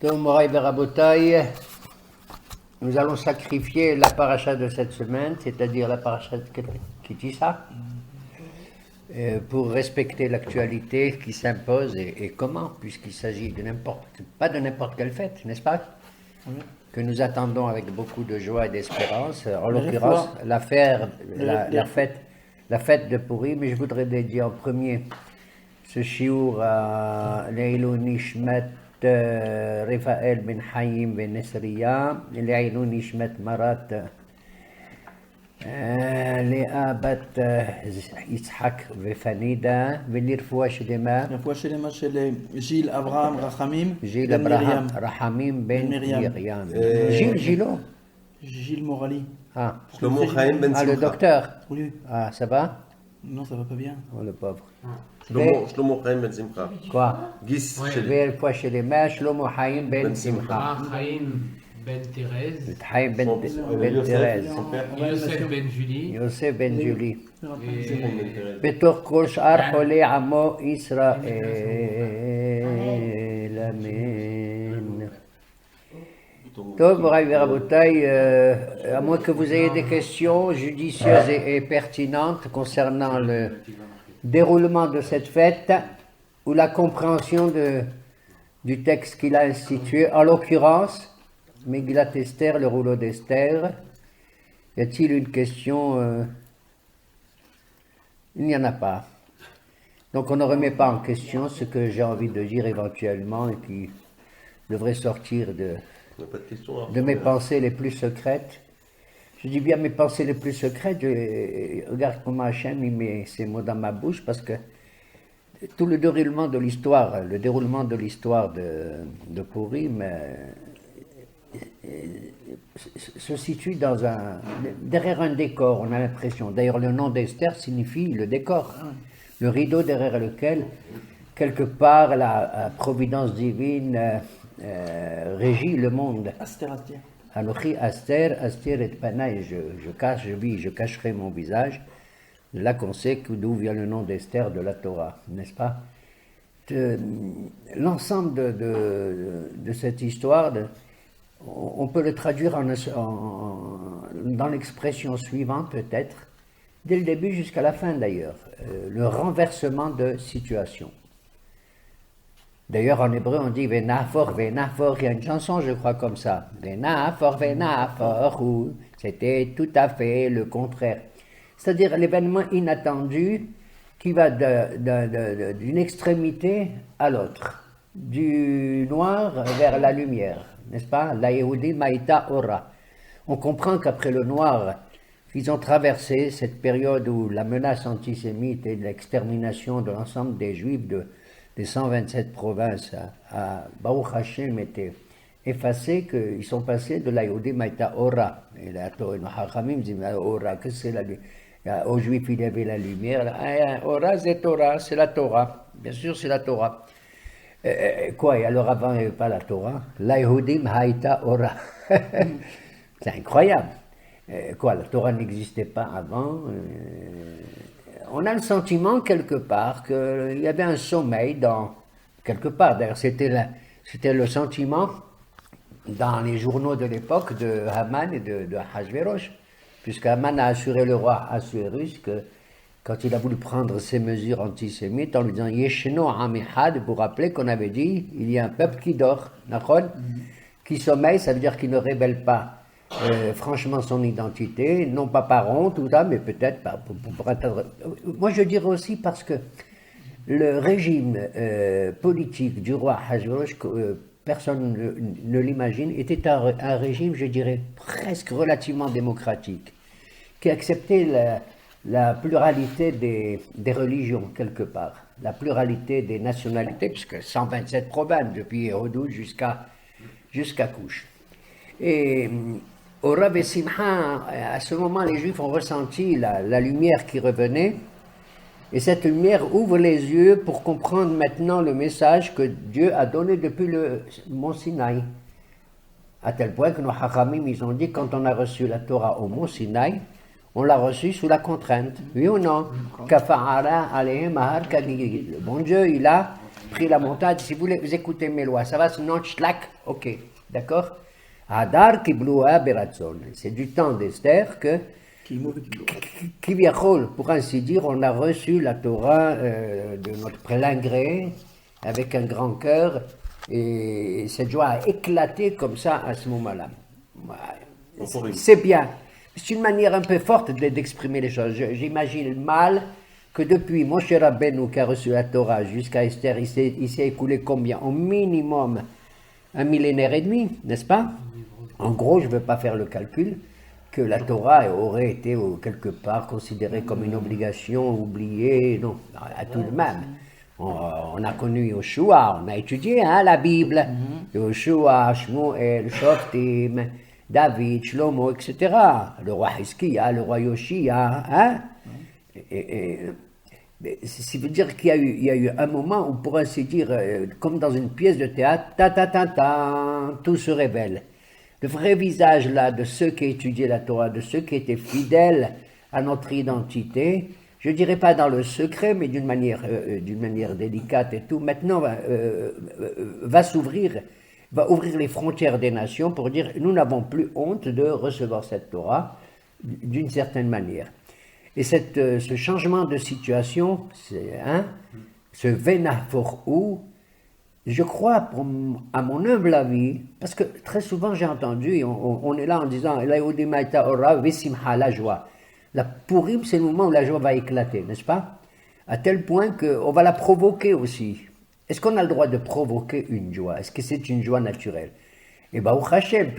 Donc, Moraï Berabotaï, nous allons sacrifier la paracha de cette semaine, c'est-à-dire la paracha de Kitissa, pour respecter l'actualité qui s'impose et comment, puisqu'il s'agit de pas de n'importe quelle fête, n'est-ce pas? Oui. Que nous attendons avec beaucoup de joie et d'espérance. En l'occurrence, la fête de Purim, mais je voudrais dédier en premier ce chiour à Leilou Nishmet Raphaël Ben Haïm Ben Nesriya, Leilou Nishmet Marat Léa Bat Yitzhak Vefanida, Velirfoua Shedema, chez Gilles Abraham Rachamim, Gilles Abraham Rachamim Ben Miriam, Gilles Morali. Ah, Shlomo Chaim Ben Simcha. le docteur. Oui. Ah, ça va? Non, ça va pas bien. Oh, le pauvre. Shlomo Chaim Ben Simcha. Quoi? Gis Sheli. Velirfoua Shedema, Shlomo Chaim Ben Simcha. Chaim Ben Thérèse. Chaim Ben Thérèse. Yosef Ben Julie. Yosef Ben Julie. Et בתוך כל שאר חולי עמו ישראל, אמן. טוב, מוריי ורבותיי, à moins que vous ayez des questions judicieuses et pertinentes concernant le déroulement de cette fête ou la compréhension du texte qu'il a institué, en l'occurrence, Megillat Esther, le rouleau d'Esther, y a-t-il une question Il n'y en a pas. Donc on ne remet pas en question ce que j'ai envie de dire éventuellement et qui devrait sortir de mes pensées les plus secrètes. Je dis bien mes pensées les plus secrètes, regarde comment Hachem il met ces mots dans ma bouche parce que tout le déroulement de l'histoire de Purim se situe derrière un décor, on a l'impression. D'ailleurs, le nom d'Esther signifie le décor, le rideau derrière lequel, quelque part, la providence divine régit le monde. Aster. Anochi Aster et Panaï, je cacherai mon visage. De là qu'on sait d'où vient le nom d'Esther de la Torah, n'est-ce pas? L'ensemble de cette histoire, on peut le traduire dans l'expression suivante peut-être, dès le début jusqu'à la fin d'ailleurs, le renversement de situation. D'ailleurs en hébreu on dit Venafor, il y a une chanson je crois comme ça, Venafor, où c'était tout à fait le contraire. C'est-à-dire l'événement inattendu qui va d'une extrémité à l'autre, du noir vers la lumière. N'est-ce pas? La Yehudi Maïta Ora. On comprend qu'après le noir, ils ont traversé cette période où la menace antisémite et l'extermination de l'ensemble des Juifs des 127 provinces à Baruch Hashem était effacée, qu'ils sont passés de la Yehudi Maïta Ora. Et la Torah, le Hachamim dit Ora, que c'est la lumière. Aux Juifs, il y avait la lumière. Ora, c'est Torah, c'est la Torah. Bien sûr, c'est la Torah. Quoi, et alors avant, il n'y avait pas la Torah? La Yehudim Haïta Ora. C'est incroyable. Quoi, la Torah n'existait pas avant? On a le sentiment quelque part qu'il y avait un sommeil quelque part. D'ailleurs, c'était le sentiment dans les journaux de l'époque de Haman et de Ahasverosh, puisque Haman a assuré le roi Assuérus que quand il a voulu prendre ses mesures antisémites en lui disant Yesheno Amihad, pour rappeler qu'on avait dit il y a un peuple qui dort, qui sommeille, ça veut dire qu'il ne révèle pas franchement son identité, non pas par honte ou ça, mais peut-être pour atteindre. Moi je dirais aussi parce que le régime politique du roi Ahasverosh, personne ne l'imagine, était un régime, je dirais, presque relativement démocratique, qui acceptait la pluralité des religions, quelque part, la pluralité des nationalités, puisque 127 provinces, depuis Hérodou jusqu'à Couche. Et au Rav et Simcha, à ce moment, les Juifs ont ressenti la lumière qui revenait, et cette lumière ouvre les yeux pour comprendre maintenant le message que Dieu a donné depuis le mont Sinaï. À tel point que nos Hachamim, ils ont dit, quand on a reçu la Torah au mont Sinaï, on l'a reçu sous la contrainte. Oui ou non? Le bon Dieu, il a pris la montagne, si vous voulez, vous écoutez mes lois, ça va, sinon, tchlak, ok, d'accord? Hadar kibloua beratzon. C'est du temps d'Esther que, Kivyachol, pour ainsi dire, on a reçu la Torah de notre plein gré, avec un grand cœur, et cette joie a éclaté comme ça à ce moment-là. C'est bien. C'est une manière un peu forte d'exprimer les choses. J'imagine mal que depuis Moshe Rabbeinu qui a reçu la Torah jusqu'à Esther, il s'est écoulé combien? Au minimum un millénaire et demi, n'est-ce pas? En gros, je ne veux pas faire le calcul, que la Torah aurait été quelque part considérée comme une obligation oubliée. Non, à tout de même. On a connu Yoshua, on a étudié la Bible. Yoshua, Shmuel, Shoftim, David, Shlomo, etc. Le roi Hizkiya, le roi Yoshia. Ça veut dire qu'il y a eu un moment où, pour ainsi dire, comme dans une pièce de théâtre, tout se révèle. Le vrai visage là de ceux qui étudiaient la Torah, de ceux qui étaient fidèles à notre identité, je ne dirais pas dans le secret, mais d'une manière délicate et tout, maintenant va s'ouvrir, va ouvrir les frontières des nations pour dire nous n'avons plus honte de recevoir cette Torah d'une certaine manière. Et ce changement de situation, ce venaforou, je crois, à mon humble avis, parce que très souvent j'ai entendu, on est là en disant la joie. La Purim, c'est le moment où la joie va éclater, n'est-ce pas? À tel point qu'on va la provoquer aussi. Est-ce qu'on a le droit de provoquer une joie? Est-ce que c'est une joie naturelle? Et bien, au Hachem,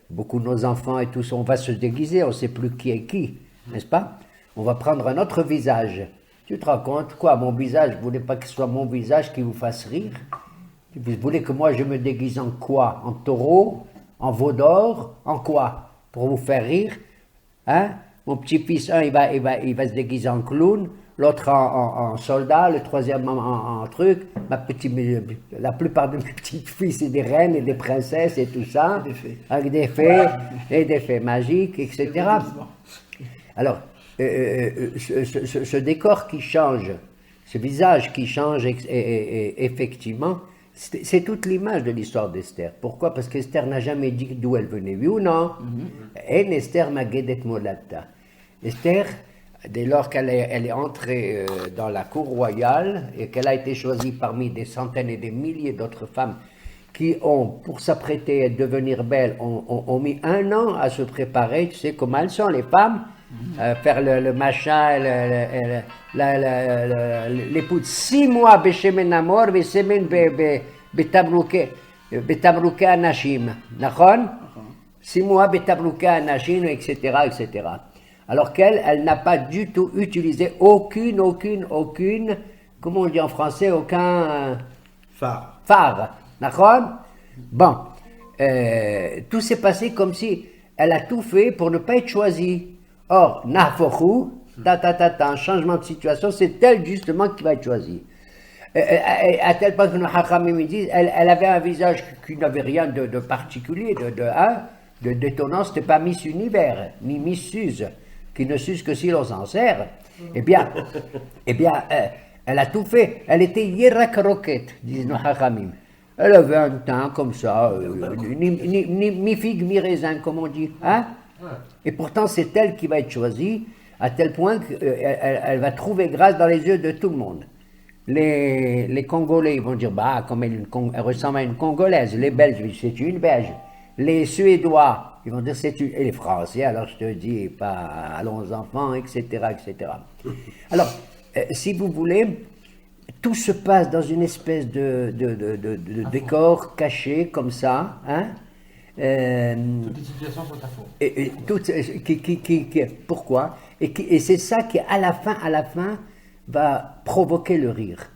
beaucoup de nos enfants et tout ça, on va se déguiser, on ne sait plus qui est qui, n'est-ce pas? On va prendre un autre visage. Tu te rends compte, quoi, mon visage, vous ne voulez pas que ce soit mon visage qui vous fasse rire? Vous voulez que moi je me déguise en quoi? En taureau? En veau d'or? En quoi? Pour vous faire rire? Mon petit-fils, il va se déguiser en clown, l'autre en soldat, le troisième en truc. La plupart de mes petits-fils, c'est des reines et des princesses et tout ça. Avec des fées et des fées magiques, etc. Alors, ce décor qui change, ce visage qui change effectivement, c'est toute l'image de l'histoire d'Esther. Pourquoi? Parce qu'Esther n'a jamais dit d'où elle venait, oui ou non? En Esther Magedet Molata. Esther, dès lors qu'elle est entrée dans la cour royale et qu'elle a été choisie parmi des centaines et des milliers d'autres femmes qui ont, pour s'apprêter à devenir belles, ont mis 1 an à se préparer. Tu sais comment elles sont, les femmes? Faire le machin, l'épouse 6 mois beshemen amor vesemen betabrouke anashim, nachon? 6 mois betabrouke anashim, etc., etc. Alors elle n'a pas du tout utilisé aucune, comment on dit en français, aucun phare, nachon? Bon, tout s'est passé comme si elle a tout fait pour ne pas être choisie. Or, Nafochou, un changement de situation, c'est elle justement qui va être choisie. À tel point que nos Hachamim disent, elle avait un visage qui n'avait rien de particulier, de détonnant, c'était pas Miss Univers, ni Miss Suze, qui ne s'use que si l'on s'en sert. Eh bien, elle a tout fait. Elle était Yerak Roket, disent nos Hachamim. Elle avait un teint comme ça, mi figue, mi raisin, comme on dit, Et pourtant, c'est elle qui va être choisie, à tel point qu'elle va trouver grâce dans les yeux de tout le monde. Les Congolais, ils vont dire, comme elle ressemble à une Congolaise. Les Belges, c'est une Belge. Les Suédois, ils vont dire, c'est une... Et les Français, alors je te dis, pas allons enfants, etc., etc. Alors, si vous voulez, tout se passe dans une espèce de décor caché, comme ça, Toutes les situations sont à fond. Pourquoi? Et c'est ça qui, à la fin, va provoquer le rire.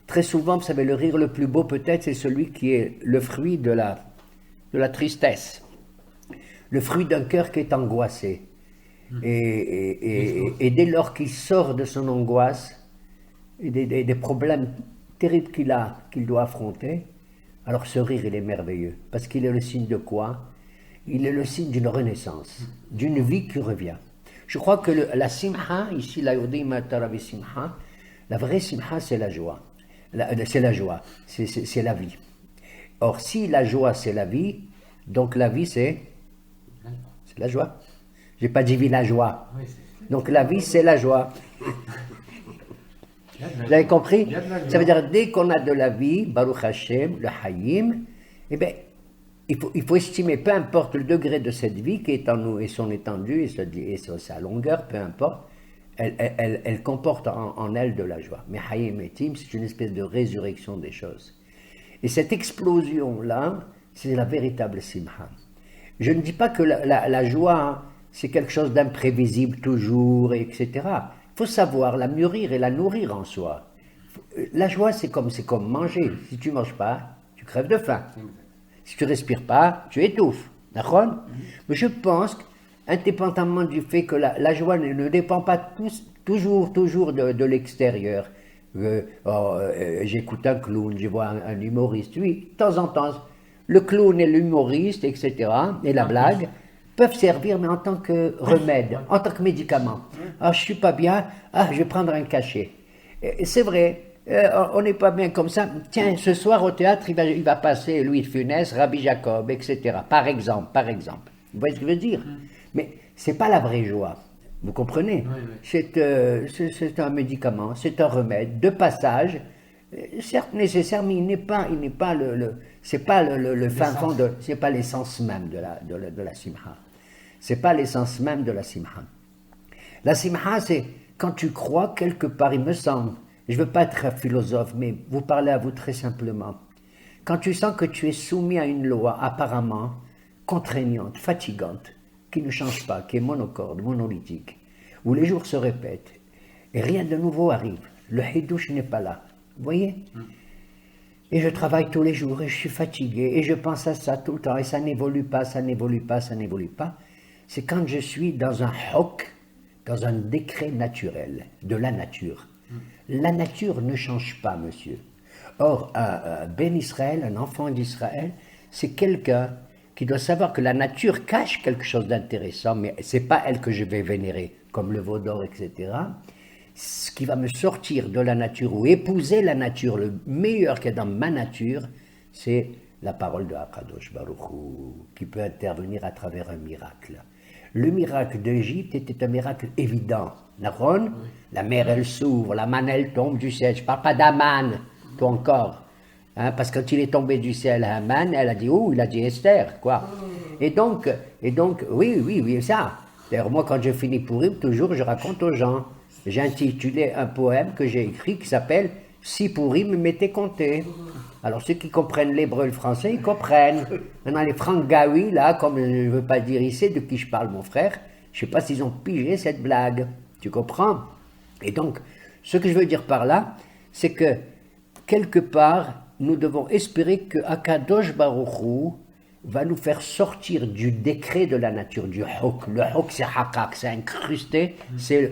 Très souvent, vous savez, le rire le plus beau, peut-être, c'est celui qui est le fruit de la tristesse. Le fruit d'un cœur qui est angoissé. Et dès lors qu'il sort de son angoisse, et des problèmes terribles qu'il doit affronter, alors ce rire, il est merveilleux. Parce qu'il est le signe de quoi? Il est le signe d'une renaissance, d'une vie qui revient. Je crois que la simha, ici, la yodim taravi simha, la vraie simha, c'est la joie. C'est la joie, c'est la vie. Or, si la joie, c'est la vie, donc la vie, c'est la joie. Je n'ai pas dit villageois. Donc la vie, c'est la joie. Vous avez compris? Ça veut dire, dès qu'on a de la vie, Baruch Hashem, le Hayim, eh bien, il faut estimer, peu importe le degré de cette vie qui est en nous, et son étendue, et sa longueur, peu importe, elle comporte en elle de la joie. Mais Hayim et Tim, c'est une espèce de résurrection des choses. Et cette explosion-là, c'est la véritable Simha. Je ne dis pas que la joie, c'est quelque chose d'imprévisible toujours, etc. Il faut savoir la mûrir et la nourrir en soi. La joie, c'est comme manger. Si tu ne manges pas, tu crèves de faim. Si tu ne respires pas, tu étouffes. D'accord? Mais je pense indépendamment du fait que la joie ne dépend pas toujours de l'extérieur. J'écoute un clown, je vois un humoriste. Oui, de temps en temps, le clown et l'humoriste, etc., et la blague, peuvent servir, mais en tant que remède, en tant que médicament. Ah, je ne suis pas bien, je vais prendre un cachet. C'est vrai, on n'est pas bien comme ça. Tiens, ce soir au théâtre, il va passer Louis de Funès, Rabbi Jacob, etc., par exemple. Vous voyez ce que je veux dire? Mais ce n'est pas la vraie joie. Vous comprenez? C'est un médicament, c'est un remède de passage, certes nécessaire, mais il n'est pas c'est pas le fin fond c'est pas l'essence même de la simha. C'est pas l'essence même de la simha. La simha, c'est quand tu crois quelque part, il me semble. Je veux pas être un philosophe, mais vous parlez à vous très simplement. Quand tu sens que tu es soumis à une loi apparemment contraignante, fatigante, qui ne change pas, qui est monocorde, monolithique, où les jours se répètent, et rien de nouveau arrive. Le hidouche n'est pas là. Vous voyez? Et je travaille tous les jours, et je suis fatigué, et je pense à ça tout le temps, et ça n'évolue pas. C'est quand je suis dans un hok, dans un décret naturel, de la nature. La nature ne change pas, monsieur. Or, un Ben Israël, un enfant d'Israël, c'est quelqu'un qui doit savoir que la nature cache quelque chose d'intéressant, mais ce n'est pas elle que je vais vénérer, comme le veau d'or, etc. Ce qui va me sortir de la nature, ou épouser la nature, le meilleur qu'il y a dans ma nature, c'est la parole de Akadosh Baruch Hu, qui peut intervenir à travers un miracle. Le miracle d'Égypte était un miracle évident. Naron, la mer elle s'ouvre, la manne elle tombe du ciel. Je ne parle pas d'Aman, toi encore. Hein, parce que quand il est tombé du ciel à Aman, elle a dit, il a dit Esther, quoi. Et donc, oui, ça. D'ailleurs, moi, quand je finis Pourim, toujours, je raconte aux gens. J'ai intitulé un poème que j'ai écrit qui s'appelle « Si Pourim m'était compté ». Alors, ceux qui comprennent l'hébreu et le français, ils comprennent. Maintenant, les frangaouis, là, comme je ne veux pas dire ici de qui je parle, mon frère, je ne sais pas s'ils ont pigé cette blague. Tu comprends? Et donc, ce que je veux dire par là, c'est que, quelque part, nous devons espérer que Akadosh Baruch Hu va nous faire sortir du décret de la nature, du hok. Le hok, c'est hakak, c'est incrusté, c'est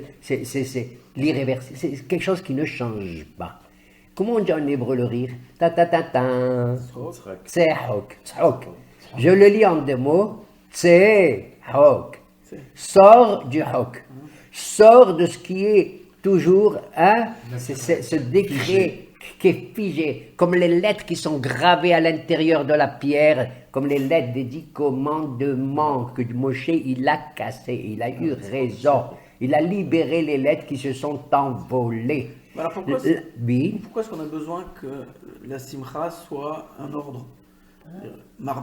l'irréversible, c'est quelque chose qui ne change pas. Comment on dit en hébreu le rire? Ta-ta-ta-ta. C'est hok. Je le lis en deux mots. C'est hok. Sors du hok. Sors de ce qui est toujours ce décret qui est figé, comme les lettres qui sont gravées à l'intérieur de la pierre, comme les lettres des 10 commandements que Moshe il a cassé, il a eu raison, il a libéré les lettres qui se sont envolées. Alors pourquoi est-ce qu'on a besoin que la simcha soit un ordre? La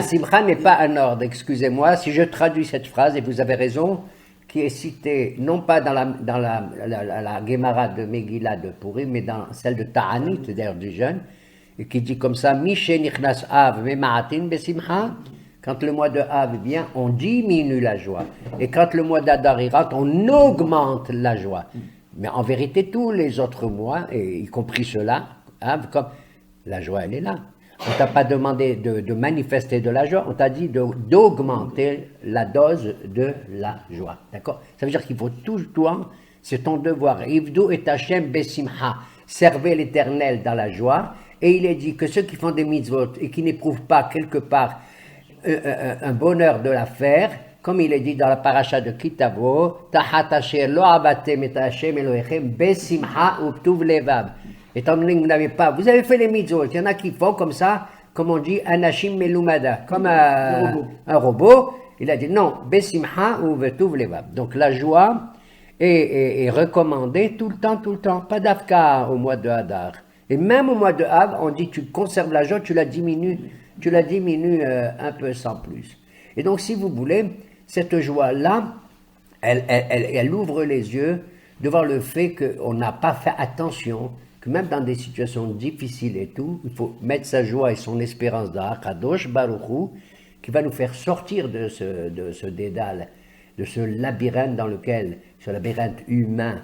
simcha n'est pas un ordre, excusez-moi, si je traduis cette phrase, et vous avez raison, qui est citée non pas dans la Gemara de Megillah de Purim, mais dans celle de Ta'anit, d'ailleurs du jeûne, et qui dit comme ça, Mishe nichnas av mema'atin besimcha. Quand le mois de Av vient, on diminue la joie. Et quand le mois d'Adar rentre, on augmente la joie. Mais en vérité, tous les autres mois, et y compris ceux-là, comme la joie, elle est là. On ne t'a pas demandé de manifester de la joie, on t'a dit d'augmenter la dose de la joie. D'accord? Ça veut dire qu'il faut tout le temps, c'est ton devoir. Ivdu et Hashem besimha. Servez l'Éternel dans la joie. Et il est dit que ceux qui font des mitzvot et qui n'éprouvent pas quelque part un bonheur de la faire, comme il est dit dans la paracha de Kitavo, Tahat asher lo avatem et Hashem Elohechem besimcha uptuv levav. Étant donné que vous n'avez pas, vous avez fait les mitzvot, il y en a qui font comme ça, comme on dit, anashim melumada, comme un robot. Il a dit non, besimcha uptuv levav. Donc la joie est recommandée tout le temps, pas d'afka au mois de Hadar. Et même au mois de Av, on dit tu conserves la joie, tu la diminues un peu sans plus. Et donc si vous voulez, cette joie-là, elle ouvre les yeux devant le fait qu'on n'a pas fait attention, que même dans des situations difficiles et tout, il faut mettre sa joie et son espérance dans Kadosh Baruch Hu, qui va nous faire sortir de ce dédale, de ce labyrinthe ce labyrinthe humain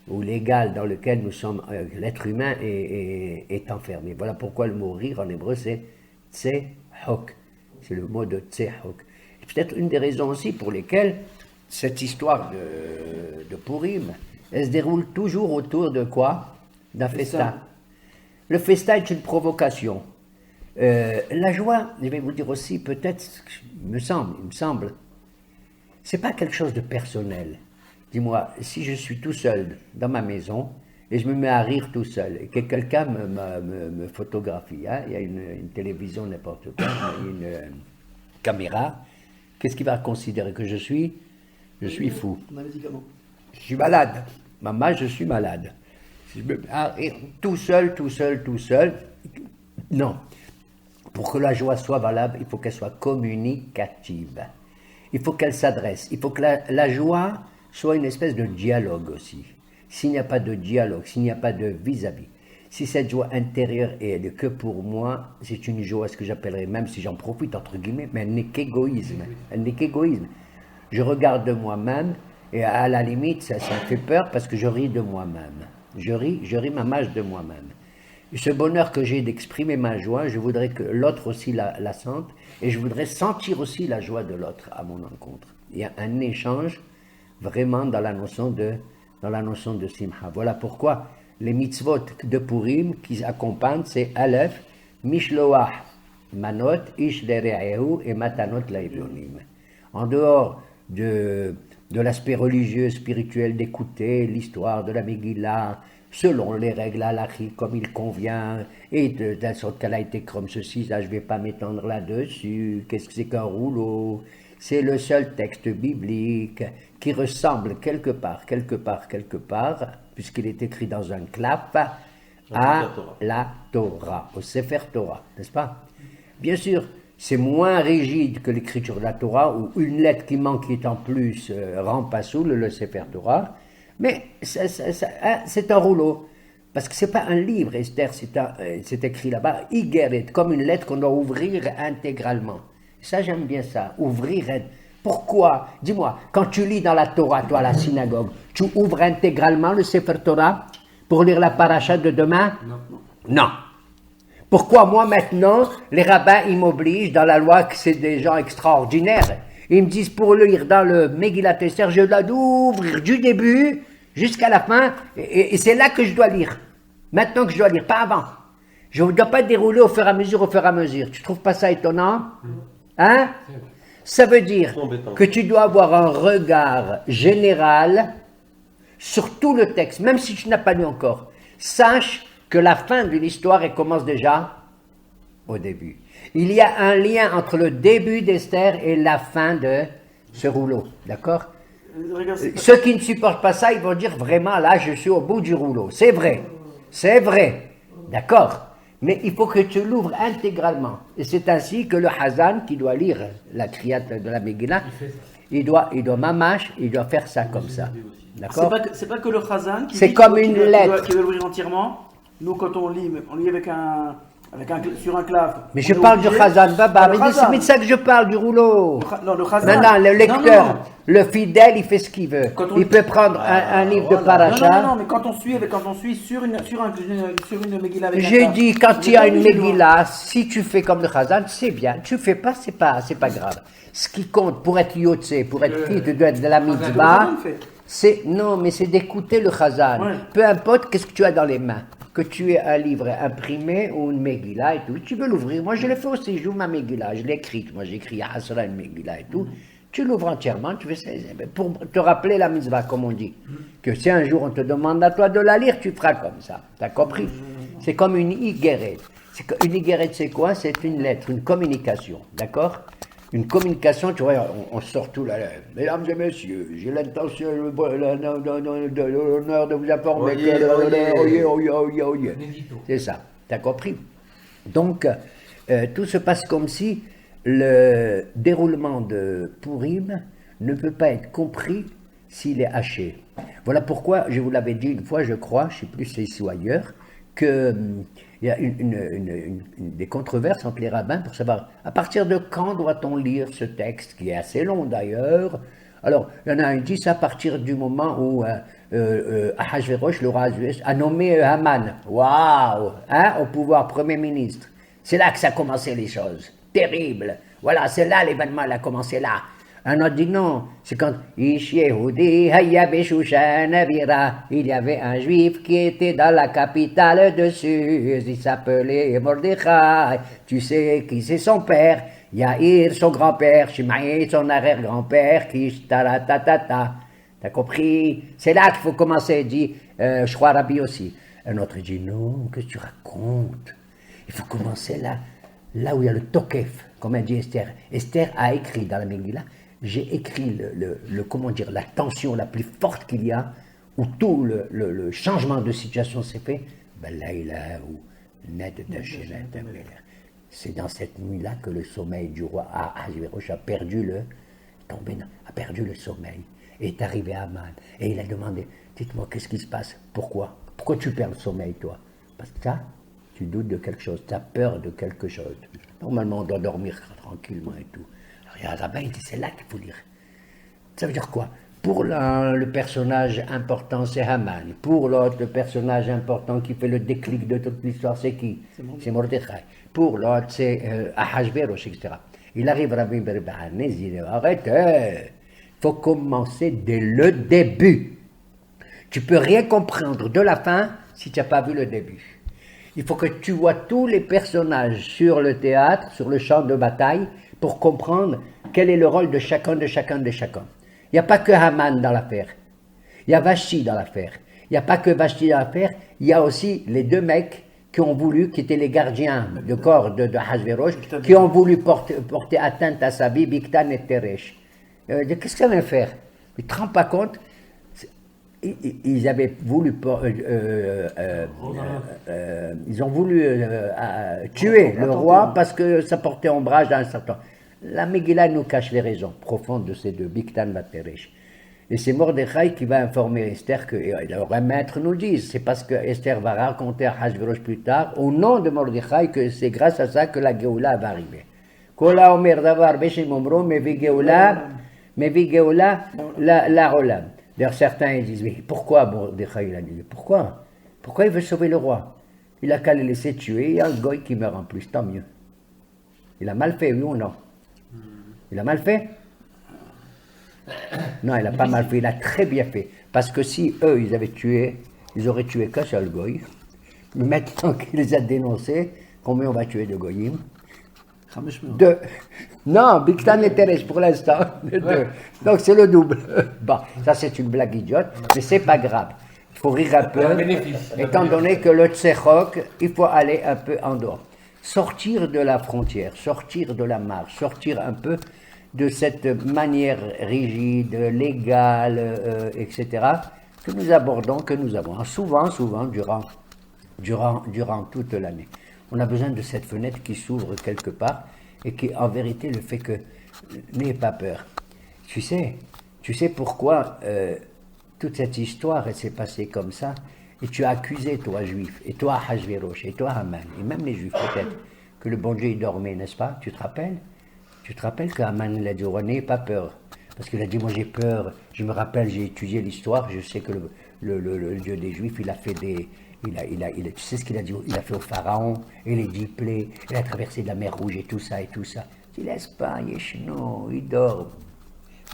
ou légal dans lequel nous sommes, l'être humain est enfermé. Voilà pourquoi le mot rire en hébreu c'est tsehok, c'est le mot de tsehok. Peut-être une des raisons aussi pour lesquelles cette histoire de Purim, elle se déroule toujours autour de quoi? D'un festin. Le festin est une provocation. La joie, je vais vous dire aussi, peut-être, il me semble, c'est pas quelque chose de personnel. Dis-moi, si je suis tout seul dans ma maison et je me mets à rire tout seul et que quelqu'un me photographie, hein, il y a une télévision, n'importe quoi, une caméra, qu'est-ce qu'il va considérer que je suis? Je suis fou. Je suis malade. Maman, je suis malade. Si je me mets à rire tout seul. Non. Pour que la joie soit valable, il faut qu'elle soit communicative. Il faut qu'elle s'adresse. Il faut que la joie soit une espèce de dialogue aussi. S'il n'y a pas de dialogue, s'il n'y a pas de vis-à-vis, si cette joie intérieure est que pour moi, c'est une joie, ce que j'appellerais, même si j'en profite entre guillemets, mais elle n'est qu'égoïsme. Je regarde de moi-même et à la limite, ça me fait peur parce que je ris de moi-même. Je ris ma mâche de moi-même. Ce bonheur que j'ai d'exprimer ma joie, je voudrais que l'autre aussi la sente et je voudrais sentir aussi la joie de l'autre à mon encontre. Il y a un échange vraiment dans la notion de simcha. Voilà pourquoi les mitzvot de Purim qui accompagnent, c'est Aleph, Mishloach, Manot, Ish Lere'ehu et Matanot Laevionim. En dehors de l'aspect religieux, spirituel, d'écouter l'histoire de la Megillah, selon les règles halachiques comme il convient, et de sorte qu'elle a été comme ceci, là je ne vais pas m'étendre là-dessus, qu'est-ce que c'est qu'un rouleau? C'est le seul texte biblique qui ressemble quelque part, puisqu'il est écrit dans un clap, à la Torah, au Sefer Torah, n'est-ce pas? Bien sûr, c'est moins rigide que l'écriture de la Torah, où une lettre qui manque qui est en plus rend pas soul le Sefer Torah, mais c'est un rouleau, parce que c'est pas un livre, Esther, c'est écrit là-bas, Igeret, comme une lettre qu'on doit ouvrir intégralement. Ça, j'aime bien ça, ouvrir. Pourquoi? Dis-moi, quand tu lis dans la Torah, toi, à la synagogue, tu ouvres intégralement le Sefer Torah pour lire la paracha de demain? Non. Pourquoi moi, maintenant, les rabbins, ils m'obligent, dans la loi, que c'est des gens extraordinaires. Ils me disent, pour lire dans le Megillat Esther, je dois ouvrir du début jusqu'à la fin, et c'est là que je dois lire. Maintenant que je dois lire, pas avant. Je ne dois pas dérouler au fur et à mesure. Tu trouves pas ça étonnant? Hein? Ça veut dire que tu dois avoir un regard général sur tout le texte, même si tu n'as pas lu encore. Sache que la fin de l'histoire, elle commence déjà au début. Il y a un lien entre le début d'Esther et la fin de ce rouleau, d'accord? Ceux qui ne supportent pas ça, ils vont dire vraiment, là, je suis au bout du rouleau. C'est vrai, d'accord? Mais il faut que tu l'ouvres intégralement. Et c'est ainsi que le Hazan, qui doit lire la Kriyat de la Megillah, il doit mamash, il doit faire ça comme ça. D'accord? C'est pas que le Hazan qui c'est comme une lettre. Qui doit l'ouvrir entièrement. Nous, quand on lit sur un clave. Mais je parle du Hazan, Baba. Mais c'est de ça que je parle, du rouleau. Non, le Hazan. Maintenant, le lecteur, le fidèle, il fait ce qu'il veut. Il peut prendre un livre de paracha. Non, mais quand on suit sur une Megillah avec j'ai dit, quand il y a une Megillah, si tu fais comme le Hazan, c'est bien. Tu fais pas, c'est pas grave. Ce qui compte pour être yotze, pour être fille de la mitzvah, c'est d'écouter le Hazan. Ouais. Peu importe qu'est-ce que tu as dans les mains. Que tu aies un livre imprimé ou une Megillah et tout, tu veux l'ouvrir. Moi, je le fais aussi, j'ouvre ma Megillah, je l'écris. Moi, j'écris Hasra une Megillah et tout. Tu l'ouvres entièrement, tu fais pour te rappeler la mitzvah, comme on dit. Que si un jour on te demande à toi de la lire, tu feras comme ça. T'as compris? C'est comme une igeret. Une igeret, c'est quoi? C'est une lettre, une communication. D'accord? Une communication, tu vois, on sort tout là. Mesdames et messieurs, j'ai l'intention, l'honneur de vous informer que... C'est ça. T'as compris? Donc, tout se passe comme si le déroulement de Purim ne peut pas être compris s'il est haché. Voilà pourquoi, je vous l'avais dit une fois, je crois, je ne sais plus si c'est ici ou ailleurs, qu'il y a des controverses entre les rabbins pour savoir à partir de quand doit-on lire ce texte, qui est assez long d'ailleurs. Alors, il y en a un qui dit c'est à partir du moment où Ahasverosh, le roi Ahasverosh, a nommé Haman, waouh, au pouvoir Premier ministre. C'est là que ça a commencé les choses. Terrible. Voilà, c'est là l'événement, il a commencé là. Un autre dit non, c'est quand Ish Yehudi Hayya Beshushan Avira, il y avait un juif qui était dans la capitale de Suse, il s'appelait Mordechai. Tu sais qui c'est son père? Yair, son grand-père, Shimaï, son arrière-grand-père, Kish Taratatata. T'as compris? C'est là qu'il faut commencer, dit, je crois Rabbi aussi. Un autre dit non, qu'est-ce que tu racontes? Il faut commencer là où il y a le Tokef, comme a dit Esther. Esther a écrit dans la Megillah, j'ai écrit comment dire, la tension la plus forte qu'il y a, où tout le changement de situation s'est fait. Balaïla ou Ned Tashelet. C'est dans cette nuit-là que le sommeil du roi Ahasverosh a perdu le sommeil. Et est arrivé à Aman. Et il a demandé, dites-moi, qu'est-ce qui se passe? Pourquoi tu perds le sommeil, toi? Parce que tu doutes de quelque chose, tu as peur de quelque chose. Normalement, on doit dormir tranquillement et tout. Alors, il y a un rabbin, il dit, c'est là qu'il faut lire. Ça veut dire quoi? Pour l'un, le personnage important, c'est Haman. Pour l'autre, le personnage important qui fait le déclic de toute l'histoire, c'est qui? C'est Mordechai. Pour l'autre, c'est Ahasverosh, etc. Il arrive Rabbi Berbahanez, il dit, arrêtez, il faut commencer dès le début. Tu peux rien comprendre de la fin si tu n'as pas vu le début. Il faut que tu vois tous les personnages sur le théâtre, sur le champ de bataille, pour comprendre quel est le rôle de chacun. Il n'y a pas que Haman dans l'affaire. Il y a Vashti dans l'affaire. Il n'y a pas que Vashti dans l'affaire. Il y a aussi les deux mecs qui ont voulu, qui étaient les gardiens de corps de Ahasverosh, qui ont voulu porter atteinte à sa vie, Biktan et Teresh. Qu'est-ce que ça vient faire? Tu ne te rends pas compte? Ils avaient voulu ils ont voulu tuer le roi parce que ça portait ombrage dans un certain temps. La Megillah nous cache les raisons profondes de ces deux, Biktan et Teresh. Et c'est Mordechai qui va informer Esther que, et leurs maîtres nous le disent, c'est parce que Esther va raconter à Ahasverosh plus tard, au nom de Mordechai, que c'est grâce à ça que la Géoula va arriver. Kola omer davar beshem omro, mevi Géoula la olam. D'ailleurs, certains ils disent, mais pourquoi Mordechai il a dit, pourquoi il veut sauver le roi? Il a qu'à le laisser tuer, il y a un goy qui meurt en plus, tant mieux. Il a mal fait, oui ou non? Il a mal fait? Non, il n'a pas mal fait, il a très bien fait. Parce que si eux, ils avaient tué, ils auraient tué qu'un seul goy. Mais maintenant qu'il les a dénoncés, combien on va tuer de goyim? Deux. Non, Biktan et Teresh pour l'instant. Donc c'est le double. Bon, ça c'est une blague idiote, mais c'est pas grave. Il faut rire un peu, étant donné que le Tsechok, il faut aller un peu en dehors. Sortir de la frontière, sortir de la marge, sortir un peu de cette manière rigide, légale, etc., que nous abordons, que nous avons souvent durant toute l'année. On a besoin de cette fenêtre qui s'ouvre quelque part et qui, en vérité, le fait que n'ayez pas peur. Tu sais pourquoi toute cette histoire elle s'est passée comme ça, et tu as accusé, toi, juif, et toi, Ahasverosh, et toi, Haman, et même les juifs peut-être, que le bon Dieu il dormait, n'est-ce pas? Tu te rappelles que Haman il a dit, n'ayez pas peur. Parce qu'il a dit, moi j'ai peur, je me rappelle, j'ai étudié l'histoire, je sais que le Dieu des Juifs, il a fait des... tu sais ce qu'il a dit? Il a fait au Pharaon, et les 10 plaies, il a traversé de la mer Rouge, et tout ça. Tu laisse pas, Yeshno, ils dorment.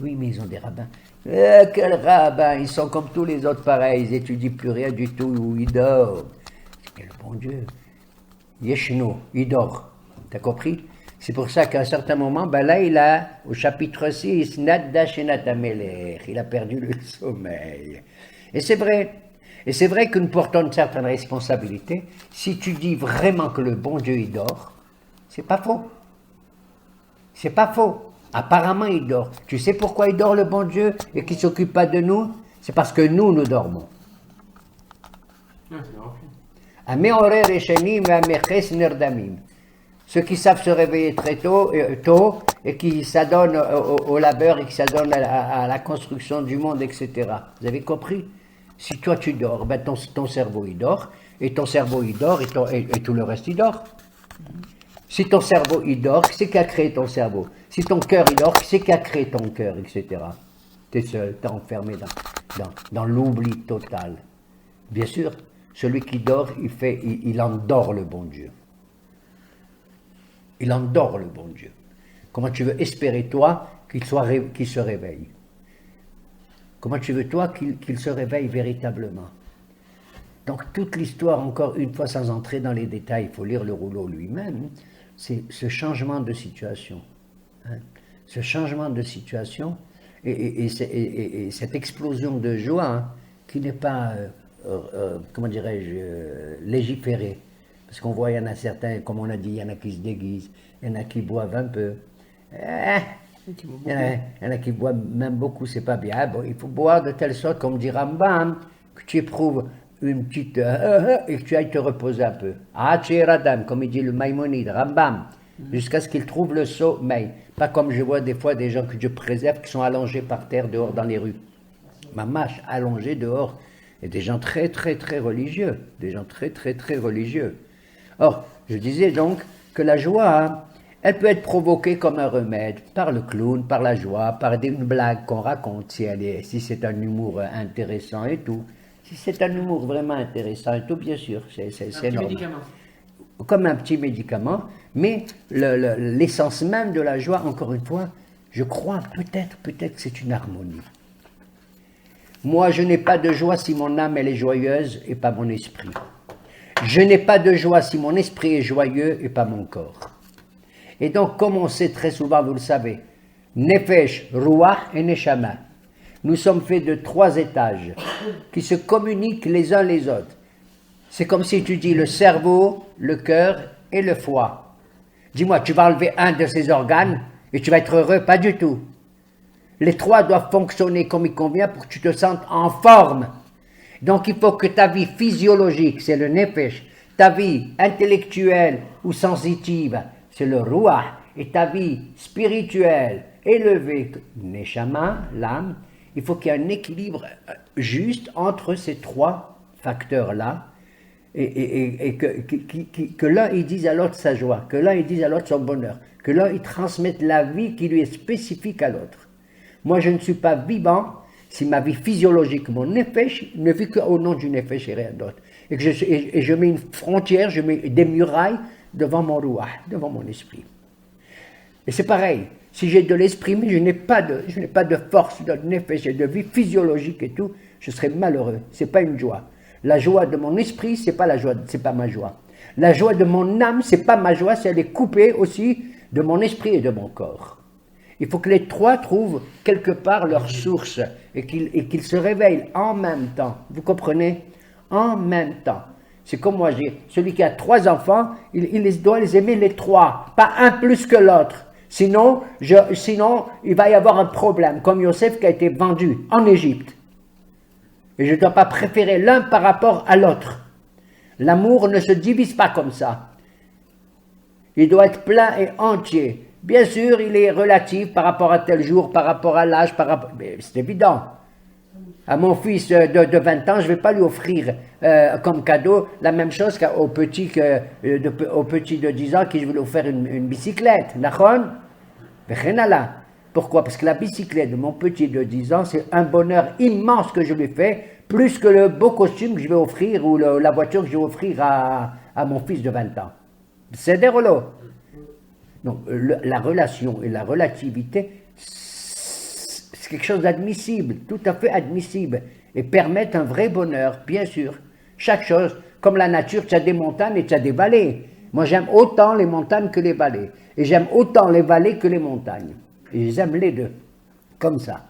Oui, mais ils ont des rabbins. Quels rabbins? Ils sont comme tous les autres pareils, ils n'étudient plus rien du tout, ils dorment. C'est le bon Dieu. Yeshno, il dort. T'as compris? C'est pour ça qu'à un certain moment, ben là, il a, au chapitre 6, Nadda Shenat HaMelech, il a perdu le sommeil. Et c'est vrai. Et c'est vrai que nous portons une certaine responsabilité. Si tu dis vraiment que le bon Dieu, il dort, c'est pas faux. C'est pas faux. Apparemment, il dort. Tu sais pourquoi il dort, le bon Dieu, et qu'il ne s'occupe pas de nous? C'est parce que nous dormons. Ceux qui savent se réveiller très tôt et qui s'adonnent au labeur et qui s'adonnent à la construction du monde, etc. Vous avez compris? Si toi tu dors, ben ton cerveau il dort, et ton cerveau il dort, et tout le reste il dort. Si ton cerveau il dort, qui c'est qui a créé ton cerveau? Si ton cœur il dort, qui c'est qui a créé ton cœur, etc. Tu es seul, tu es enfermé dans l'oubli total. Bien sûr, celui qui dort, il endort le bon Dieu. Il endort le bon Dieu. Comment tu veux espérer, toi, qu'il se réveille? Comment tu veux, toi, qu'il se réveille véritablement? Donc, toute l'histoire, encore une fois, sans entrer dans les détails, il faut lire le rouleau lui-même, c'est ce changement de situation. Hein? Ce changement de situation et cette explosion de joie, hein, qui n'est pas, comment dirais-je, légiférée. Parce qu'on voit, il y en a certains, comme on a dit, il y en a qui se déguisent, il y en a qui boivent un peu. Il y en a qui boivent même beaucoup, c'est pas bien. Bon, il faut boire de telle sorte, comme dit Rambam, que tu éprouves une petite... et que tu ailles te reposer un peu. Radam, comme il dit le Maïmonide, Rambam, jusqu'à ce qu'il trouve le sommeil. Pas comme je vois des fois des gens que Dieu préserve qui sont allongés par terre dehors dans les rues. Mamache, allongés dehors. Et des gens très, très, très religieux. Des gens très, très, très religieux. Or, je disais donc que la joie, hein, elle peut être provoquée comme un remède par le clown, par la joie, par une blague qu'on raconte, si c'est un humour intéressant et tout. Si c'est un humour vraiment intéressant et tout, bien sûr, c'est normal. Médicament. Comme un petit médicament, mais l'essence même de la joie, encore une fois, je crois peut-être que c'est une harmonie. Moi, je n'ai pas de joie si mon âme elle est joyeuse et pas mon esprit. Je n'ai pas de joie si mon esprit est joyeux et pas mon corps. Et donc, comme on sait très souvent, vous le savez, Nefesh, Ruach et Neshama, nous sommes faits de 3 étages qui se communiquent les uns les autres. C'est comme si tu dis le cerveau, le cœur et le foie. Dis-moi, tu vas enlever un de ces organes et tu vas être heureux? Pas du tout. Les 3 doivent fonctionner comme il convient pour que tu te sentes en forme. Donc il faut que ta vie physiologique, c'est le nefesh, ta vie intellectuelle ou sensitive, c'est le ruach, et ta vie spirituelle, élevée, neshama, l'âme, il faut qu'il y ait un équilibre juste entre ces 3 facteurs-là, et que l'un il dise à l'autre sa joie, que l'un il dise à l'autre son bonheur, que l'un il transmette la vie qui lui est spécifique à l'autre. Moi je ne suis pas vivant si ma vie physiologique, mon nefesh, ne vit qu'au nom du nefesh et rien d'autre. Et je mets une frontière, je mets des murailles devant mon ruach, devant mon esprit. Et c'est pareil, si j'ai de l'esprit, mais je n'ai pas de force, de nefesh et de vie physiologique et tout, je serai malheureux. C'est pas une joie. La joie de mon esprit, c'est pas ma joie. La joie de mon âme, c'est pas ma joie, c'est elle est coupée aussi de mon esprit et de mon corps. Il faut que les 3 trouvent quelque part leur source et qu'ils se réveillent en même temps. Vous comprenez? En même temps. C'est comme moi, celui qui a 3 enfants, il doit les aimer les 3, pas un plus que l'autre. Sinon, il va y avoir un problème, comme Yosef qui a été vendu en Égypte. Et je ne dois pas préférer l'un par rapport à l'autre. L'amour ne se divise pas comme ça. Il doit être plein et entier. Bien sûr, il est relatif par rapport à tel jour, par rapport à l'âge, mais c'est évident. À mon fils de 20 ans, je ne vais pas lui offrir comme cadeau la même chose qu'au petit de 10 ans qui je vais lui offrir une bicyclette. Nachon? Pourquoi? Parce que la bicyclette de mon petit de 10 ans, c'est un bonheur immense que je lui fais, plus que le beau costume que je vais offrir ou la voiture que je vais offrir à mon fils de 20 ans. C'est des rouleaux. Donc, la relation et la relativité, c'est quelque chose d'admissible, tout à fait admissible, et permettent un vrai bonheur, bien sûr. Chaque chose, comme la nature, tu as des montagnes et tu as des vallées, Moi, j'aime autant les montagnes que les vallées. Et j'aime autant les vallées que les montagnes. Et j'aime les deux, comme ça.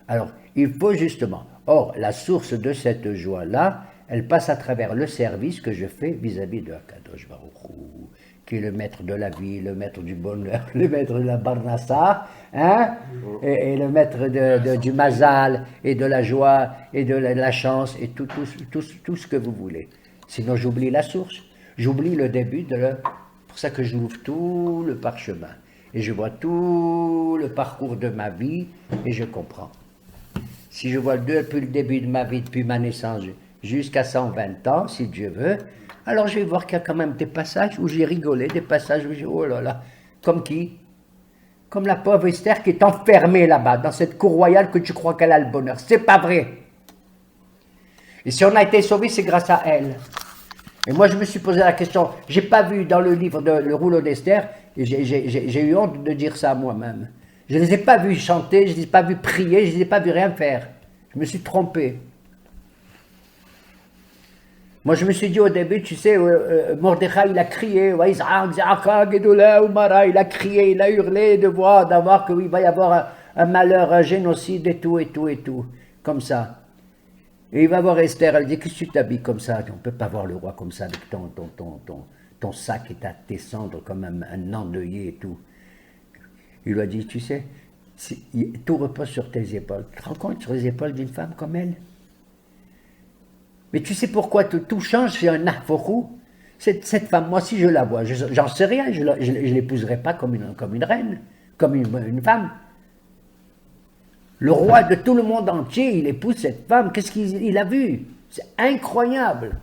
Alors, il faut justement... Or, la source de cette joie-là, elle passe à travers le service que je fais vis-à-vis de Akadosh Baruch Hu, qui est le maître de la vie, le maître du bonheur, le maître de la Barnassa, hein, et le maître du Mazal, et de la joie, et de la chance, et tout ce que vous voulez. Sinon, j'oublie la source, j'oublie le début c'est pour ça que j'ouvre tout le parchemin, et je vois tout le parcours de ma vie, et je comprends. Si je vois depuis le début de ma vie, depuis ma naissance, jusqu'à 120 ans, si Dieu veut, alors je vais voir qu'il y a quand même des passages où j'ai rigolé, des passages où j'ai, oh là là, comme qui? Comme la pauvre Esther qui est enfermée là-bas, dans cette cour royale que tu crois qu'elle a le bonheur. C'est pas vrai. Et si on a été sauvé, c'est grâce à elle. Et moi, je me suis posé la question, j'ai pas vu dans le livre, le rouleau d'Esther, et j'ai eu honte de dire ça moi-même. Je ne les ai pas vus chanter, je ne les ai pas vus prier, je ne les ai pas vus rien faire. Je me suis trompé. Moi, je me suis dit au début, tu sais, Mordechai, il a crié, il a crié, il a hurlé d'avoir qu'il va y avoir un malheur, un génocide et tout, comme ça. Et il va voir Esther, elle dit, qu'est-ce que tu t'habilles comme ça? On ne peut pas voir le roi comme ça, avec ton sac et tes cendres comme un endeuillé et tout. Il lui a dit, tu sais, tout repose sur tes épaules. Tu te rends compte sur les épaules d'une femme comme elle? Mais tu sais pourquoi tout change, c'est un nahforou. Cette femme, moi si je la vois, j'en sais rien, je ne l'épouserai pas comme une reine, comme une femme. Le roi de tout le monde entier, il épouse cette femme, qu'est-ce qu'il a vu? C'est incroyable.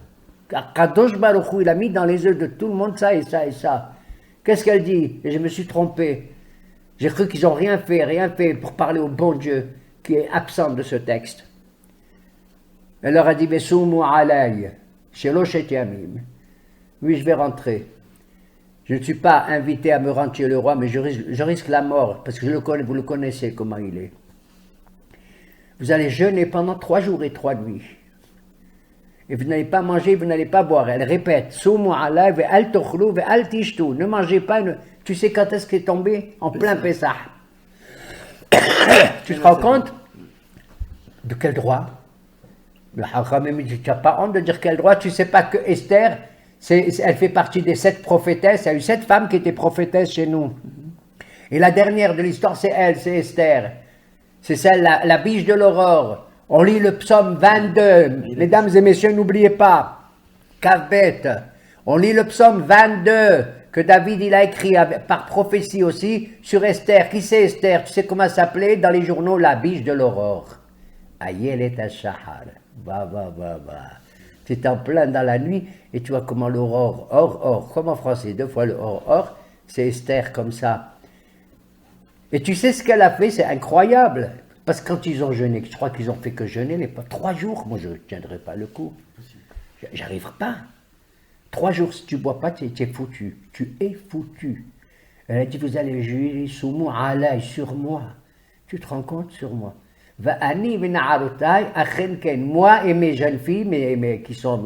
Kadosh Baruch Hu, il a mis dans les yeux de tout le monde ça et ça et ça. Qu'est-ce qu'elle dit? Et je me suis trompé. J'ai cru qu'ils n'ont rien fait pour parler au bon Dieu, qui est absent de ce texte. Elle leur a dit, Besoumu alay, Sheloshet Yamim. Oui, je vais rentrer. Je ne suis pas invité à me rendre chez le roi, mais je risque la mort, parce que vous le connaissez comment il est. Vous allez jeûner pendant 3 jours et 3 nuits. Et vous n'allez pas manger, vous n'allez pas boire. Elle répète, Soumu alay, ve'al tochlu, ve'al tishtu. Ne mangez pas, tu sais quand est-ce qu'il est tombé? En plein Pessah. Tu te rends compte? De quel droit? Le Hachamim dit, tu n'as pas honte de dire quel droit? Tu ne sais pas que Esther, elle fait partie des 7 prophétesses. Il y a eu 7 femmes qui étaient prophétesses chez nous. Et la dernière de l'histoire, c'est elle, c'est Esther. C'est celle, la biche de l'aurore. On lit le psaume 22. Mesdames et messieurs, n'oubliez pas. Kavbet. On lit le psaume 22 que David il a écrit par prophétie aussi sur Esther. Qui c'est Esther? Tu sais comment elle s'appelait dans les journaux? La biche de l'aurore. Ayelet Ashahar. Va. Tu es en plein dans la nuit et tu vois comment l'aurore, or, comme en français, 2 fois le or, c'est Esther comme ça. Et tu sais ce qu'elle a fait, c'est incroyable. Parce que quand ils ont jeûné, je crois qu'ils ont fait que jeûner, 3 jours, moi je ne tiendrai pas le coup. J'arriverai pas. 3 jours, si tu ne bois pas, tu es foutu. Tu es foutu. Elle a dit, vous allez juger sous moi, alay, sur moi. Tu te rends compte, sur moi. Moi et mes jeunes filles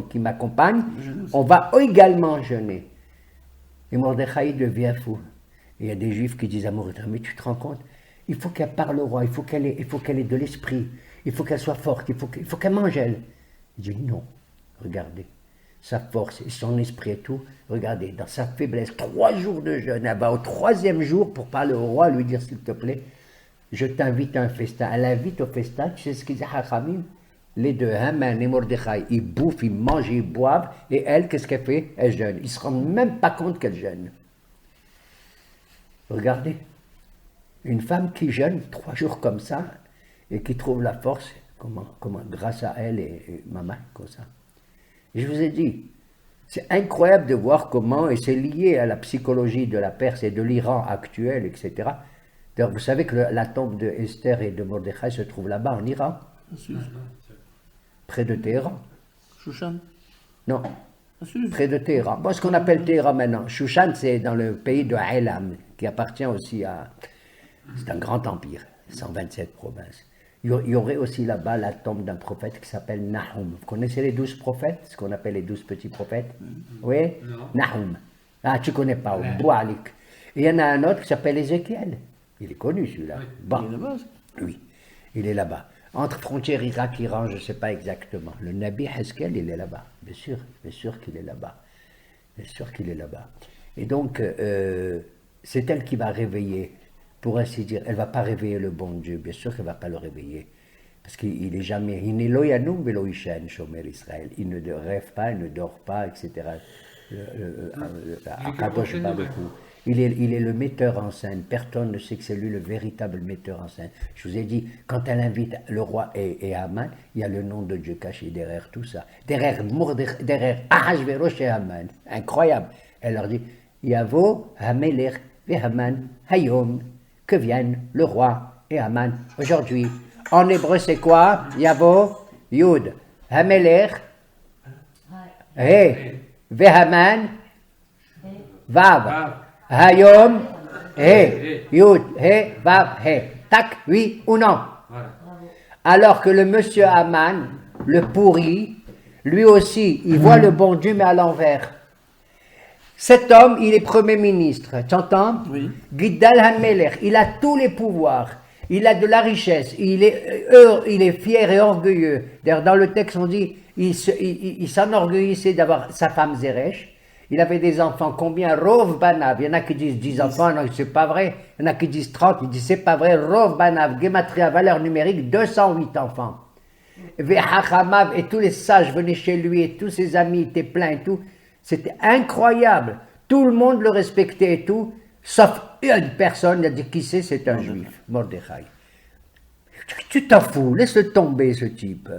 qui m'accompagnent, on va également jeûner. Et Mordechai devient fou. Et il y a des juifs qui disent à Mordechai, mais tu te rends compte, il faut qu'elle parle au roi, il faut qu'elle ait de l'esprit, il faut qu'elle soit forte, il faut qu'elle mange elle. Il dit non, regardez, sa force et son esprit et tout, regardez, dans sa faiblesse, 3 jours de jeûne, elle va au 3e jour pour parler au roi, lui dire s'il te plaît, je t'invite à un festin. Elle invite au festin, tu sais ce qu'ils disent Hachamim? Les deux, Haman et Mordechai, ils bouffent, ils mangent, ils boivent, et elle, qu'est-ce qu'elle fait? Elle jeûne. Ils ne se rendent même pas compte qu'elle jeûne. Regardez, une femme qui jeûne 3 jours comme ça, et qui trouve la force, comment grâce à elle et maman, comme ça. Et je vous ai dit, c'est incroyable de voir comment, et c'est lié à la psychologie de la Perse et de l'Iran actuel, etc. D'ailleurs, vous savez que la tombe de Esther et de Mordechai se trouve là-bas, en Iran, près de Téhéran. Shushan? Non, près de Téhéran. Bon, ce qu'on appelle Téhéran maintenant. Shushan, c'est dans le pays de Elam, qui appartient aussi à... C'est un grand empire, 127 provinces. Il y aurait aussi là-bas la tombe d'un prophète qui s'appelle Nahum. Vous connaissez les 12 prophètes, ce qu'on appelle les 12 petits prophètes? Oui? Non. Nahum. Ah, tu connais pas, Boualik. Et il y en a un autre qui s'appelle Ézéchiel. Il est connu celui-là. Oui. Bon. Il est là-bas. Oui, il est là-bas. Entre frontières Irak-Iran, je ne sais pas exactement. Le Nabi Hezkel, il est là-bas. Bien sûr qu'il est là-bas. Bien sûr qu'il est là-bas. Et donc, c'est elle qui va réveiller, pour ainsi dire. Elle ne va pas réveiller le bon Dieu. Bien sûr qu'elle ne va pas le réveiller. Parce qu'il est jamais. Il n'est loyanum velo ishen, Shomer Israël. Il ne rêve pas, il ne dort pas, etc. Akadosh Baruch Hu. Il est le metteur en scène. Personne ne sait que c'est lui le véritable metteur en scène. Je vous ai dit, quand elle invite le roi et Haman, il y a le nom de Dieu caché derrière tout ça. Derrière Ahashverosh et Haman. Incroyable. Elle leur dit, Yavo Hamelech ve Haman Hayom. Que vienne le roi et Haman aujourd'hui. En hébreu, c'est quoi? Yavo Yud. Hamelech He. Ve Haman Vav. Hayom, He, Yud, He, Vav, He. Tac, oui ou non? Alors que le monsieur Haman, le pourri, lui aussi, il voit le bon Dieu mais à l'envers. Cet homme, il est premier ministre, tu entends? Oui. Giddal HaMelech, il a tous les pouvoirs, il a de la richesse, il est fier et orgueilleux. D'ailleurs, dans le texte, on dit, il s'enorgueillissait d'avoir sa femme Zeresh. Il avait des enfants, combien? Rov Banav. Il y en a qui disent 10 enfants, non, c'est pas vrai. Il y en a qui disent 30, ils disent c'est pas vrai. Rov Banav, Gematria, valeur numérique, 208 enfants. Vehachamav, et tous les sages venaient chez lui, et tous ses amis étaient pleins et tout. C'était incroyable. Tout le monde le respectait et tout, sauf une personne, il a dit qui c'est un juif, Mordechai. Tu t'en fous, laisse-le tomber ce type.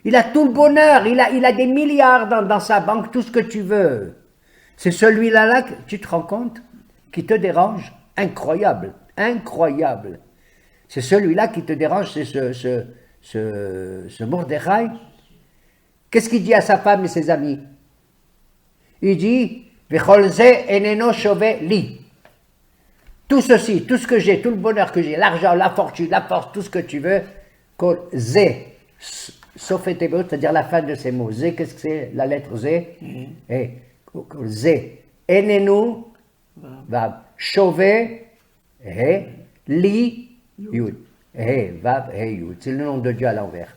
Il a tout le bonheur, il a des milliards dans sa banque, tout ce que tu veux. C'est celui-là, tu te rends compte, qui te dérange? Incroyable, incroyable. C'est celui-là qui te dérange, c'est ce Mordechai. Qu'est-ce qu'il dit à sa femme et ses amis? Il dit, Vecholze eneno shove li. Tout ceci, tout ce que j'ai, tout le bonheur que j'ai, l'argent, la fortune, la force, tout ce que tu veux, kol zé, sauf hétéro, c'est-à-dire la fin de ces mots. Zé, qu'est-ce que c'est? La lettre zé? Et zé, enenu, vav, chauvé, he, li, yud. He, vav, he, yud. C'est le nom de Dieu à l'envers.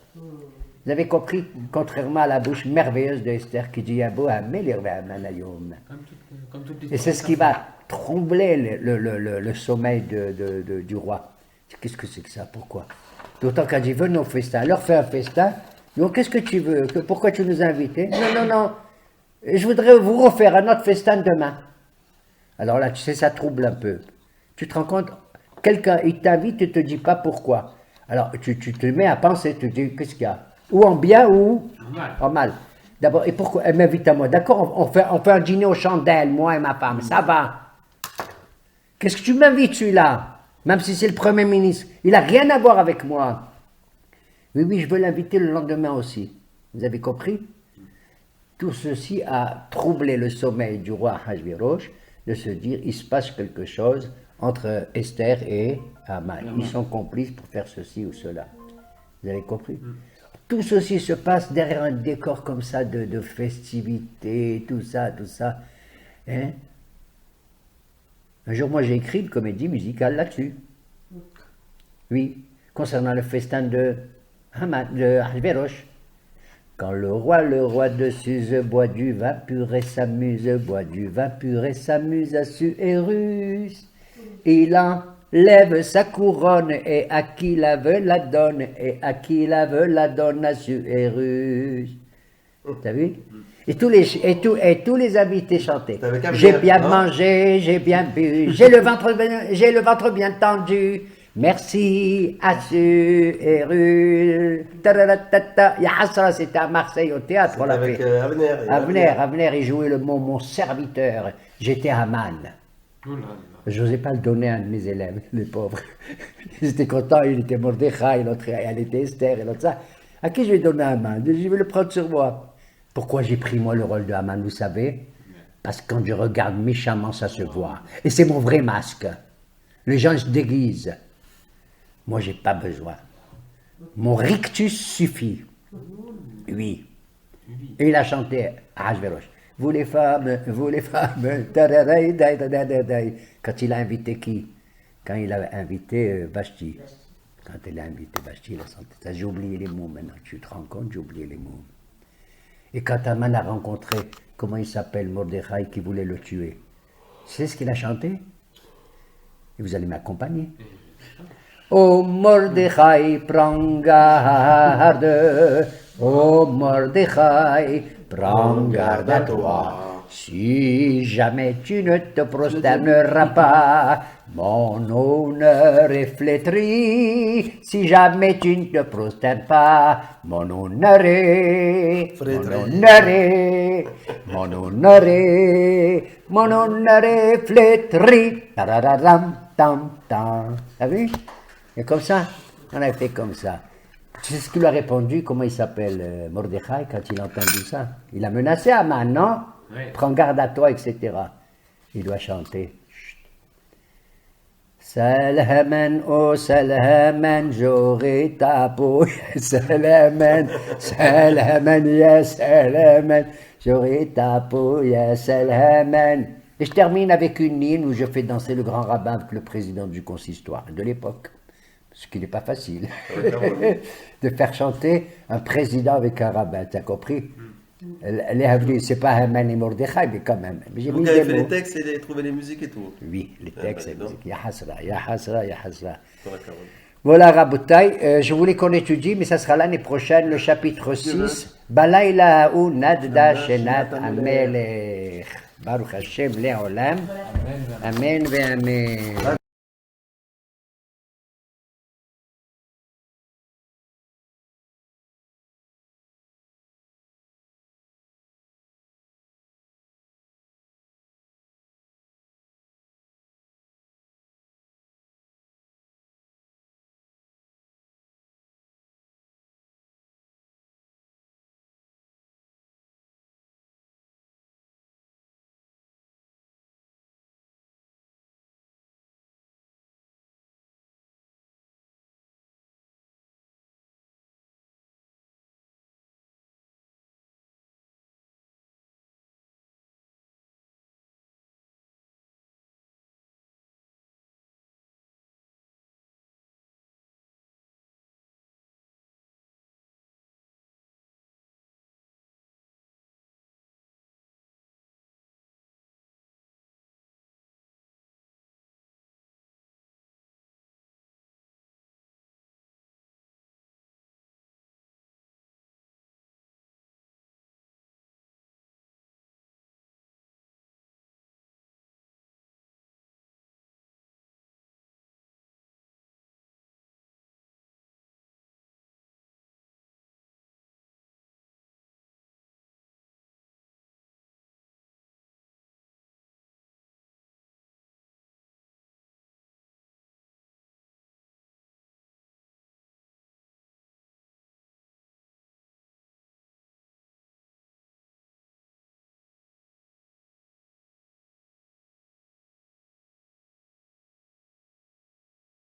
Vous avez compris? Contrairement à la bouche merveilleuse d'Esther qui dit Yabo Hamelech ve Haman Hayom. Et c'est ce qui va troubler le sommeil du roi. Qu'est-ce que c'est que ça? Pourquoi? D'autant qu'elle dit venez au festin. Elle leur fait un festin. Donc qu'est-ce que tu veux? Pourquoi tu nous as invités? Non. Je voudrais vous refaire un autre festin demain. Alors là, tu sais, ça trouble un peu. Tu te rends compte? Quelqu'un, il t'invite, tu ne te dis pas pourquoi. Alors tu te mets à penser, tu te dis qu'est-ce qu'il y a? Ou en bien ou en mal. D'abord, et pourquoi elle m'invite à moi? D'accord, on fait un dîner aux chandelles, moi et ma femme, ça va. Qu'est-ce que tu m'invites celui-là? Même si c'est le Premier ministre, il n'a rien à voir avec moi. Oui, je veux l'inviter le lendemain aussi. Vous avez compris? Tout ceci a troublé le sommeil du roi Ahashverosh de se dire, il se passe quelque chose entre Esther et Haman. Ils sont complices pour faire ceci ou cela. Vous avez compris? Tout ceci se passe derrière un décor comme ça de festivité, tout ça. Hein? Un jour, moi, j'ai écrit une comédie musicale là-dessus. Oui, concernant le festin de Ahashverosh. Quand le roi de Suse boit du vin pur et s'amuse, boit du vin pur et s'amuse à Suérus. Il enlève sa couronne et à qui la veut la donne, et à qui la veut la donne à Suérus. T'as vu? Et tous les invités chantaient. J'ai bien mangé, j'ai bien bu, j'ai le ventre bien tendu. Merci à Suérus. Yahassara, c'était à Marseille au théâtre. On l'a avec fait. Avner. Il jouait le mot mon serviteur. J'étais Haman. Je n'osais pas le donner à un de mes élèves, les pauvres. Ils étaient contents, il était Mordechai, l'autre, elle était Esther, et l'autre ça. À qui je vais donner Haman? Je vais le prendre sur moi. Pourquoi j'ai pris moi le rôle de Haman, vous savez? Parce que quand je regarde méchamment, ça se voit. Et c'est mon vrai masque. Les gens se déguisent. Moi, j'ai pas besoin. Mon rictus suffit. Oui. Et il a chanté à Ahashverosh. vous les femmes, tararay, dai, dai, dai, dai, dai. Quand il a invité qui? Quand il a invité Vashti. Quand il a invité Vashti, il a senti ça. J'ai oublié les mots maintenant, tu te rends compte, j'ai oublié les mots. Et quand Aman a rencontré, comment il s'appelle, Mordechai, qui voulait le tuer, c'est ce qu'il a chanté? Et vous allez m'accompagner. Oh Mordechai, prends garde, oh Mordechai, prends garde à toi. Si jamais tu ne te prosterneras pas, mon honneur est flétri. Si jamais tu ne te prosternes pas, mon honneur est flétri. Tarararam, tam, tam. T'as vu? Et comme ça, on a fait comme ça. Tu sais ce qu'il lui a répondu, comment il s'appelle, Mordechai, quand il a entendu ça? Il a menacé Aman, non? Oui. Prends garde à toi, etc. Il doit chanter. Salhaman, oh Salhaman, j'aurai ta peau. Salhaman, Salhaman, ya Salhaman, j'aurai ta peau, ya Salhaman. Et je termine avec une ligne où je fais danser le grand rabbin avec le président du consistoire de l'époque. Ce qui n'est pas facile de faire chanter un président avec un rabbin, tu as compris? C'est pas Haman et Mordechai, mais quand même. Vous avez fait les textes et trouvé les musiques et tout? Oui, les textes et les musiques. Ya hasra, ya hasra, ya hasra. Voilà, Rabotai, je voulais qu'on étudie, mais ça sera l'année prochaine, le chapitre 6. Balayla ou nadda shenat amelech. Baruch Hashem le'olam. Amen ve amen.